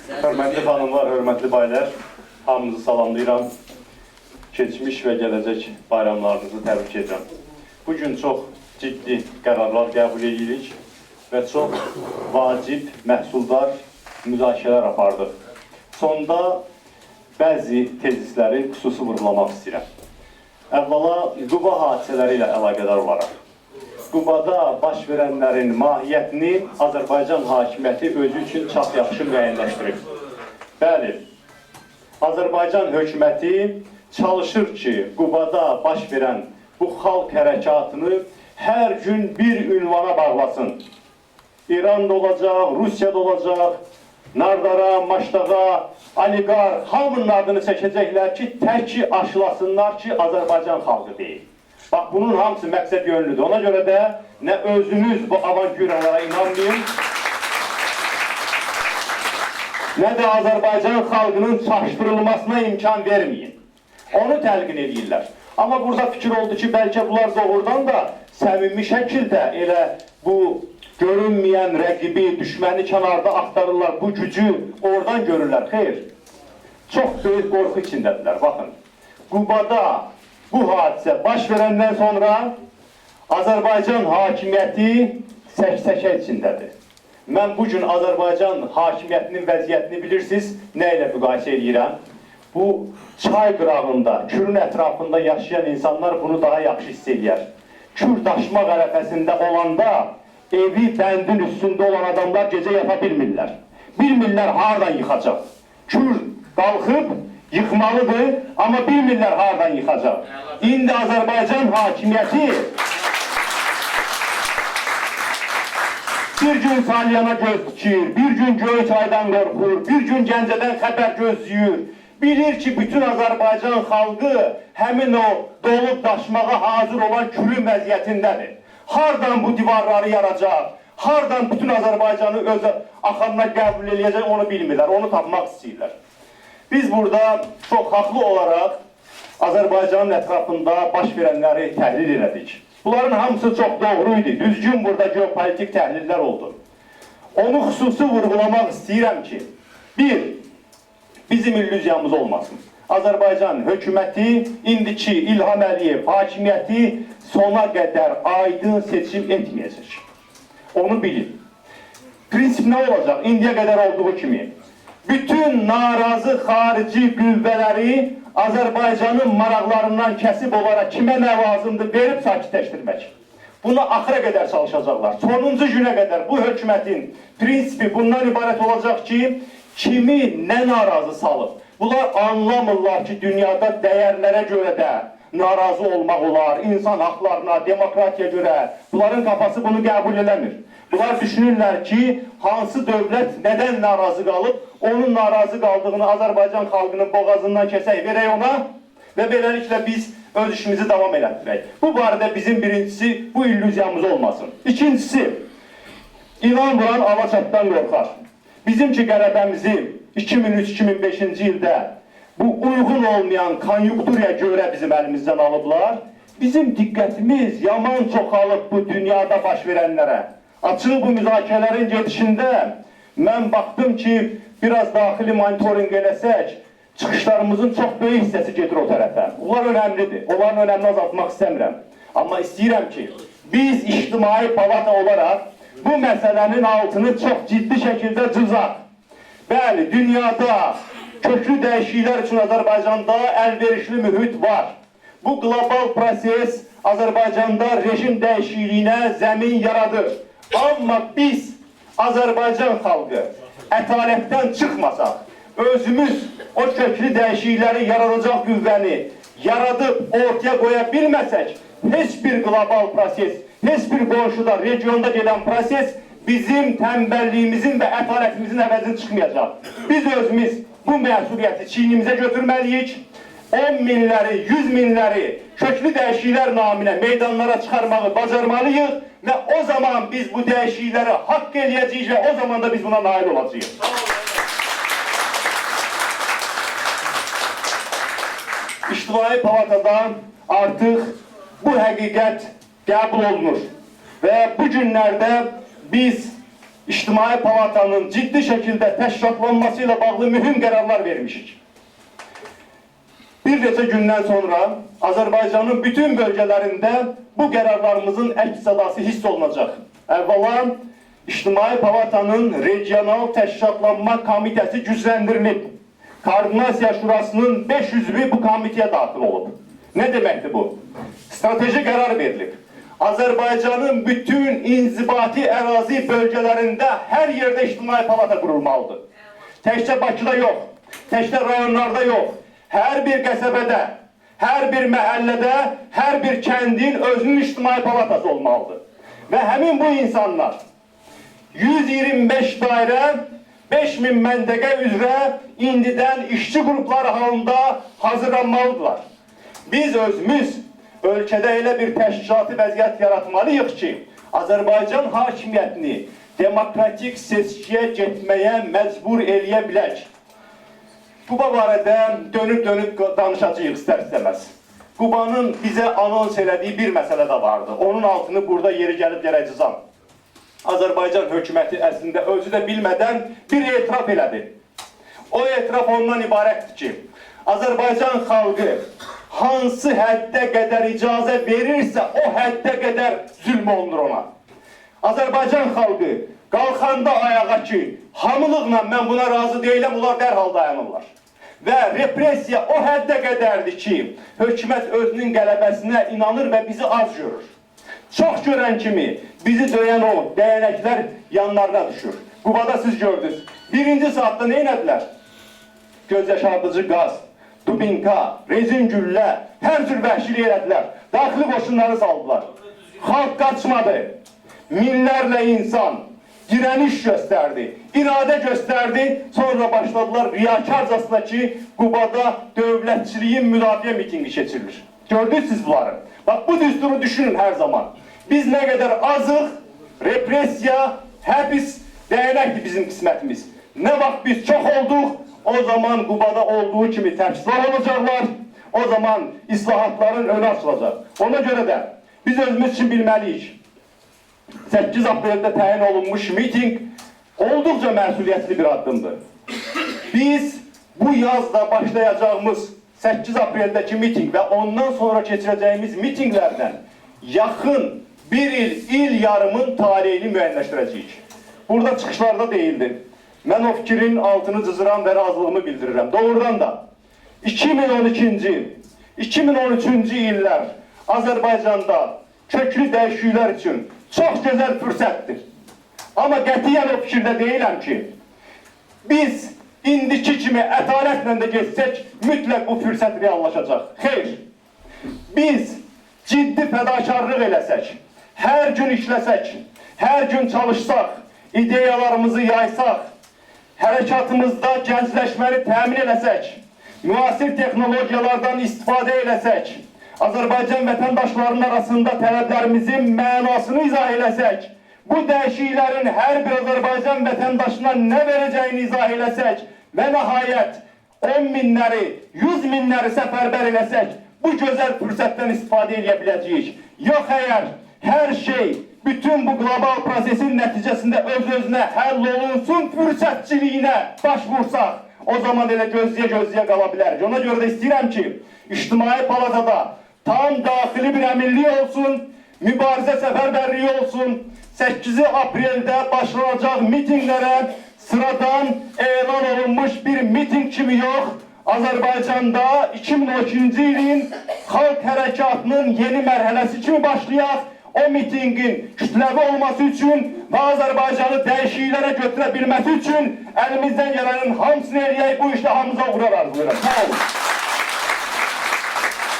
Hörmətli xanımlar, hörmətli baylar, hamınızı salamlayıram. Keçmiş və gələcək bayramlarınızı təbrik edirəm. Bugün çox ciddi qərarlar qəbul edirik və çox vacib, məhsuldar müzakirələr apardıq. Sonda bəzi tezisləri xüsusi vurgulamaq istəyirəm. Əvvəla, Quba hadisələri ilə əlaqədar olaraq. Qubada baş verənlərin mahiyyətini Azərbaycan hakimiyyəti özü üçün çox yaxşı müəyyənləşdirib. Bəli, Azərbaycan hökuməti çalışır ki, Qubada baş verən bu xalq hərəkatını hər gün bir ünvana bağlasın. İran da olacaq, Rusiya da olacaq, Nardara, Maşdağa, Aliqar, hamının adını çəkəcəklər ki, təki aşılasınlar ki, Azərbaycan xalqı deyil. Bax, bunun hamısı məqsəd yönlüdür. Ona görə də nə özünüz bu avantüralara inanmayın, nə də Azərbaycan xalqının çaşdırılmasına imkan verməyin. Onu təlqin edirlər. Amma burada fikir oldu ki, bəlkə bunlar doğrudan da səmimi şəkildə elə bu görünməyən rəqibi, düşməni kənarda axtarırlar, bu gücü oradan görürlər. Xeyr, çox böyük qorxu içindədirlər. Baxın, Qubada bu hadisə baş verəndən sonra Azərbaycan hakimiyyəti səksəkə içindədir. Mən bugün Azərbaycan hakimiyyətinin vəziyyətini bilirsiniz, nə ilə müqayisə edirəm? Bu çay qırağında, Kürün ətrafında yaşayan insanlar bunu daha yaxşı hiss edir. Kür daşma qərəfəsində olanda evi bəndin üstündə olan adamlar gecə yata bilmirlər. Bilmirlər haradan yıxacaq. Kür qalxıb yıxmalıdır, amma bilmirlər haradan yıxacaq. İndi Azərbaycan hakimiyyəti bir gün Salyana göz dikir, bir gün Göyçaydan qorxur, bir gün Gəncədən xəbər gözləyir. Bilir ki, bütün Azərbaycan xalqı həmin o dolub daşmağa hazır olan Kürün vəziyyətindədir. Hardan bu divarları yaracaq, hardan bütün Azərbaycanı öz axarına qəbul edəcək, onu bilmirlər, onu tapmaq istəyirlər. Biz burada çox haqlı olaraq Azərbaycanın ətrafında baş verənləri təhlil elədik. Bunların hamısı çox doğruydu, düzgün burada geopolitik təhlillər oldu. Onu xüsusi vurgulamaq istəyirəm ki, bir, bizim illüziyamız olmasın. Azərbaycan hökuməti, indiki İlham Əliyev hakimiyyəti sona qədər aydın seçim etməyəcək. Onu bilin. Prinsip nə olacaq? İndiyə qədər olduğu kimi. Bütün narazı xarici qüvvələri Azərbaycanın maraqlarından kəsib olaraq kimə nə lazımdır verib sakitləşdirmək. Buna axıra qədər çalışacaqlar. Sonuncu günə qədər bu hökumətin prinsipi bundan ibarət olacaq ki, kimi nə narazı salıb. Bunlar anlamırlar ki, dünyada dəyərlərə görə də narazı olmaq olar, insan haqlarına, demokratiya görə. Bunların kafası bunu qəbul eləmir. Bunlar düşünürlər ki, hansı dövlət nədən narazı qalıb, onun narazı qaldığını Azərbaycan xalqının boğazından kəsək, verək ona və beləliklə biz öz işimizi davam elətdirək. Bu barədə bizim birincisi, bu illüziyamız olmasın. İkincisi, ilan vuran alaçatdan qorxar. Bizim ki, qələbəmizi 2003-2005-ci ildə bu uyğun olmayan konjunkturaya görə bizim əlimizdən alıblar. Bizim diqqətimiz yaman çoxalıb bu dünyada baş verənlərə. Açıq bu müzakirələrin gedişində mən baxdım ki, biraz daxili monitoring eləsək, çıxışlarımızın çox böyük hissəsi gedir o tərəfə. Bunlar önəmlidir, onların önəmini azaltmaq istəmirəm. Amma istəyirəm ki, biz ictimai palata olaraq bu məsələnin altını çox ciddi şəkildə cızaq. Bəli, dünyada köklü dəyişikliklər üçün Azərbaycanda əlverişli mühit var. Bu qlobal proses Azərbaycanda rejim dəyişikliyinə zəmin yaradır. Amma biz Azərbaycan xalqı ətalətdən çıxmasaq, özümüz o köklü dəyişiklikləri yaradacaq qüvvəni yaradıb ortaya qoya bilməsək, heç bir qlobal proses, heç bir qonşuda, regionda gedən proses bizim tənbəlliyimizin və ətalətimizin əvəzini çıxmayacaq. Biz özümüz bu məsuliyyəti çiynimizə götürməliyik, 10 minləri, 100 minləri köklü dəyişikliklər naminə meydanlara çıxarmağı bacarmalıyıq və o zaman biz bu dəyişiklikləri haqq eləyəcəyik və o zaman da biz buna nail olacağıq. İctimai palatadan artıq bu həqiqət qəbul olunur və bu günlərdə biz İctimai Palatanın ciddi şekilde təşkilatlanmasıyla bağlı mühüm qərarlar vermişik. Bir neçə gündən sonra Azərbaycanın bütün bölgələrində bu qərarlarımızın əks sədası hiss olunacaq. Əvvəla, İctimai Palatanın Regional Təşkilatlanma Komitəsi gücləndirilib. Koordinasiya Şurasının 5 üzvü bu komitəyə daxil olub. Ne deməkdir bu? Strateji qərar verilib. Azərbaycanın bütün inzibati ərazi bölgələrində hər yerdə İctimai Palata qurulmalıdır. Təkcə Bakıda yox, təkcə rayonlarda yox, hər bir qəsəbədə, hər bir məhəllədə, hər bir kəndin özünün İctimai Palatası olmalıdır. Və həmin bu insanlar 125 dairə, 5000 məntəqə üzrə indidən işçi qrupları halında hazırlanmalıdırlar. Biz özümüz ölkədə elə bir təşkilati vəziyyət yaratmalıyıq ki, Azərbaycan hakimiyyətini demokratik seçkiyə getməyə məcbur eləyə bilək. Quba barədə dönüb danışacağıq istər-istəməz. Qubanın bizə anons elədiyi bir məsələ də vardı. Onun altını burada yeri gəlib gələcəyəm. Azərbaycan hökuməti əslində özü də bilmədən bir etiraf elədi. O etiraf ondan ibarətdir ki, Azərbaycan xalqı hansı həddə qədər icazə verirsə, o həddə qədər zülm olunur ona. Azərbaycan xalqı qalxanda ayağa ki, hamılıqla mən buna razı deyiləm, onlar dərhal dayanırlar. Və repressiya o həddə qədərdir ki, hökumət özünün qələbəsinə inanır və bizi az görür. Çox görən kimi bizi döyən o dəyənəklər yanlarına düşür. Qubada siz gördünüz. Birinci saatda ne elədilər? Göz yaşardıcı qaz, dubinka, rezin güllə, hər cür vəhşiliyi elədilər. Daxili qoşunları saldılar. Xalq qaçmadı. Minlərlə insan direniş gösterdi, irade gösterdi, sonra başladılar riyakarcasına ki, Qubada dövlətçiliyin müdafiə mitingi keçirilir. Gördünüz siz bunları. Bak bu düsturu düşünün her zaman. Biz ne kadar azıq, repressiya, həbis, dəyənəkdir bizim qismətimiz. Ne vaxt biz çox olduq, o zaman Qubada olduğu kimi təşkillər olacaqlar, o zaman islahatların önü açılacaq. Ona göre de biz özümüz için bilməliyik. 8 Aprel'de təyin olunmuş miting oldukça məsuliyyətli bir addımdır. Biz bu yazda başlayacağımız 8 Aprel'deki miting ve ondan sonra keçirəcəyimiz mitinglerden yaxın bir il yarımın talihini müəyyənləşdirəcəyik. Burada çıxışlarda değildi. Mən o fikrin altını cızıram və razılığımı bildirirəm. Doğrudan da 2012-ci, 2013-cü illər Azərbaycanda köklü dəyişikliklər üçün çox gözəl fürsətdir. Amma qətiyyən o fikirdə deyiləm ki, biz indiki kimi ətalətlə də geçsək, mütləq bu fürsət reallaşacaq. Xeyr, biz ciddi fədakarlıq eləsək, hər gün işləsək, hər gün çalışsaq, ideyalarımızı yaysaq, hərəkatımızda gəncləşməni təmin eləsək, müasir texnologiyalardan istifadə eləsək, Azərbaycan vətəndaşlarının arasında tələblərimizin mənasını izah eləsək, bu dəyişikliklərin hər bir Azərbaycan vətəndaşına nə verəcəyini izah eləsək və nəhayət 10 minləri, 100 minləri səfərbər eləsək, bu gözəl fürsətdən istifadə edə biləcəyik. Yox əgər hər şey, bütün bu qlobal prosesin nəticəsində öz-özünə həll olunsun fürsətçiliyinə başvursaq, o zaman elə gözləyə qala bilərik. Ona görə də istəyirəm ki, İctimai Palatada tam daxili bir əmirlik olsun, mübarizə səfərbərliyi olsun, 8 Aprel'də başlanacaq mitinglərə sıradan elan olunmuş bir miting kimi yox, Azərbaycanda 2012-ci ilin xalq hərəkatının yeni mərhələsi kimi başlayaq, o mitingin kütləvi olması üçün və Azərbaycanı dəyişikliklərə götürə bilməsi üçün əlimizdən gələnin hamısını eləyək, bu işlə hamıza uğrar arzulayırıq. Sağ olun.